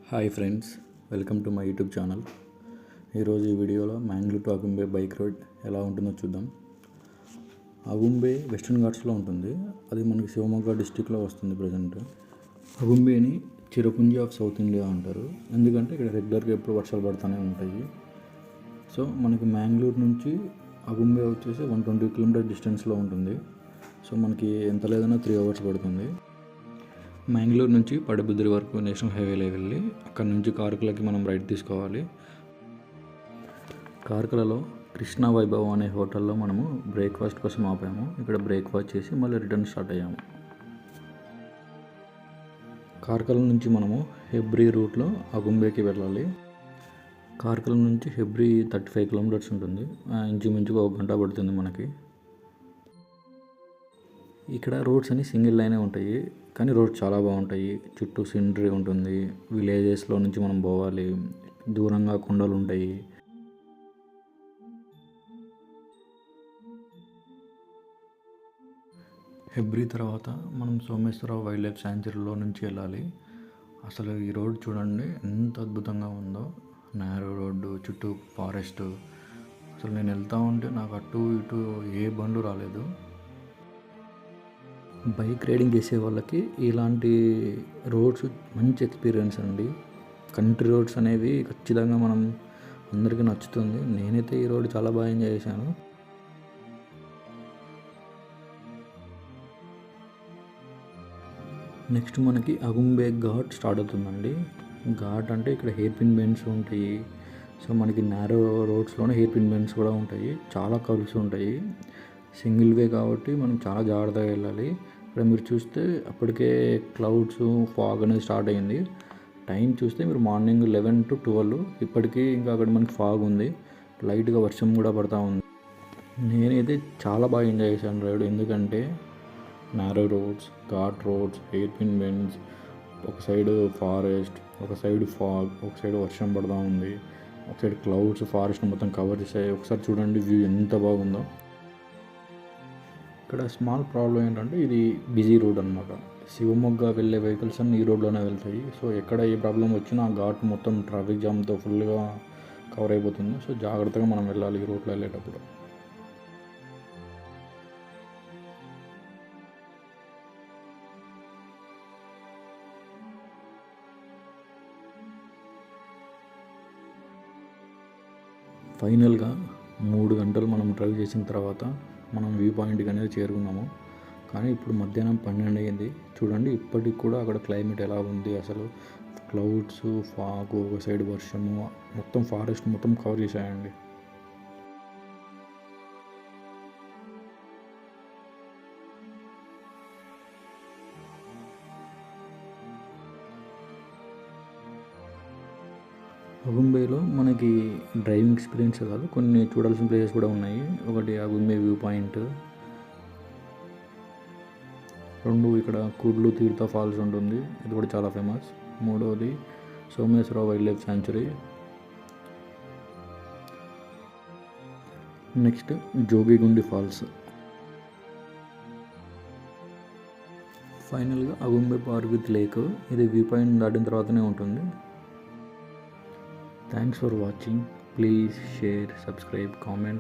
Hi friends, welcome to my YouTube channel. ఈరోజు ఈ వీడియోలో Mangalore to Agumbe bike road ఎలా ఉంటుందో చూద్దాం. అగుంబే వెస్టర్న్ ఘాట్స్లో ఉంటుంది. అది మనకి శివమొగ్గ డిస్టిక్లో వస్తుంది ప్రజెంట్. అగుంబేని చిరపుంజి ఆఫ్ సౌత్ ఇండియా అంటారు, ఎందుకంటే ఇక్కడ రెగ్యులర్గా ఎప్పుడు వర్షాలు పడుతూనే ఉంటాయి. సో మనకి మ్యాంగ్లూర్ నుంచి అగుంబే వచ్చేసి 120 కిలోమీటర్ డిస్టెన్స్లో ఉంటుంది. సో మనకి ఎంత లేదన్నా 3 hours పడుతుంది. మ్యాంగ్లూర్ నుంచి పడబుద్రి వరకు నేషనల్ హైవేలో వెళ్ళి అక్కడ నుంచి కార్కలకి మనం రైట్ తీసుకోవాలి. కార్కలలో కృష్ణా వైభవ్ అనే హోటల్లో మనము బ్రేక్ఫాస్ట్ కోసం ఆపాము. ఇక్కడ బ్రేక్ఫాస్ట్ చేసి మళ్ళీ రిటర్న్ స్టార్ట్ అయ్యాము. కార్కల నుంచి మనము హెబ్రీ రూట్లో అగుంబేకి వెళ్ళాలి. కార్కల నుంచి హెబ్రీ 35 కిలోమీటర్స్ ఉంటుంది. ఇంచుమించుగా 1 గంట పడుతుంది మనకి. ఇక్కడ రోడ్స్ అన్ని సింగిల్ లైనే ఉంటాయి, కానీ రోడ్స్ చాలా బాగుంటాయి. చుట్టూ సీనరీ ఉంటుంది. విలేజెస్లో నుంచి మనం పోవాలి, దూరంగా కొండలు ఉంటాయి. హెబ్రీ తర్వాత మనం సోమేశ్వరరావు వైల్డ్ లైఫ్ శాంచురీలో నుంచి వెళ్ళాలి. అసలు ఈ రోడ్ చూడండి ఎంత అద్భుతంగా ఉందో. నేరో రోడ్డు, చుట్టూ ఫారెస్ట్. అసలు నేను వెళ్తూ ఉంటే నాకు అటు ఇటు ఏ బండ్లు రాలేదు. బైక్ రైడింగ్ చేసే వాళ్ళకి ఇలాంటి రోడ్స్ మంచి ఎక్స్పీరియన్స్ అండి. కంట్రీ రోడ్స్ అనేవి ఖచ్చితంగా అందరికీ నచ్చుతుంది. నేనైతే ఈ రోడ్ చాలా బాగా ఎంజాయ్ చేశాను. నెక్స్ట్ మనకి అగుంబే ఘాట్ స్టార్ట్ అవుతుందండి. ఘాట్ అంటే ఇక్కడ హెయిర్ పిన్ బెండ్స్ ఉంటాయి. సో మనకి నేరో రోడ్స్లోనే హెయిర్ పిన్ బెండ్స్ కూడా ఉంటాయి. చాలా కర్వ్స్ ఉంటాయి. సింగిల్ వే కాబట్టి మనం చాలా జాగ్రత్తగా వెళ్ళాలి. ఇక్కడ మీరు చూస్తే అప్పటికే క్లౌడ్స్, ఫాగ్ అనేది స్టార్ట్ అయ్యింది. టైం చూస్తే మీరు మార్నింగ్ 11 to 12. ఇప్పటికీ ఇంకా అక్కడ మనకి ఫాగ్ ఉంది. లైట్గా వర్షం కూడా పడతా ఉంది. నేనైతే చాలా బాగా ఎంజాయ్ చేశాను రైడ్. ఎందుకంటే narrow roads, ghat roads, hair pin bends, ఒక సైడ్ ఫారెస్ట్, ఒక సైడ్ ఫాగ్, ఒక సైడ్ వర్షం పడుతూ ఉంది, ఒక సైడ్ క్లౌడ్స్ ఫారెస్ట్ మొత్తం కవర్ చేసాయి. ఒకసారి చూడండి వ్యూ ఎంత బాగుందో. ఇక్కడ స్మాల్ ప్రాబ్లం ఏంటంటే ఇది బిజీ రోడ్ అనమాట. శివమొగ్గ వెళ్ళే వెహికల్స్ అన్నీ ఈ రోడ్లోనే వెళ్తాయి. సో ఎక్కడ ఏ ప్రాబ్లం వచ్చినా ఆ ఘాట్ మొత్తం ట్రాఫిక్ జామ్తో ఫుల్గా కవర్ అయిపోతుంది. సో జాగ్రత్తగా మనం వెళ్ళాలి ఈ రోడ్లో వెళ్ళేటప్పుడు. ఫైనల్గా 3 గంటలు మనం డ్రైవ్ చేసిన తర్వాత మనం వ్యూ పాయింట్కి అనేది చేరుకున్నాము. కానీ ఇప్పుడు మధ్యాహ్నం 12 అయ్యింది. చూడండి ఇప్పటికి కూడా అక్కడ క్లైమేట్ ఎలా ఉంది. అసలు క్లౌడ్స్, ఫాగ్, ఒక సైడ్ వర్షము, మొత్తం ఫారెస్ట్ మొత్తం కవర్ చేశాయండి. అగుంబేలో మనకి డ్రైవింగ్ ఎక్స్పీరియన్స్ కాదు, కొన్ని చూడాల్సిన ప్లేసెస్ కూడా ఉన్నాయి. ఒకటి అగుంబే వ్యూ పాయింట్, 2 ఇక్కడ కుడ్లు తీర్థ ఫాల్స్ ఉంటుంది, ఇది కూడా చాలా ఫేమస్. 3వది సోమేశ్వరరావు wild life sanctuary. Next Jogigundi falls. ఫైనల్గా అగుంబే పార్క్ విత్ లేక్. ఇది వ్యూ పాయింట్ దాటిన తర్వాతనే ఉంటుంది. Thanks for watching. Please share, subscribe, comment.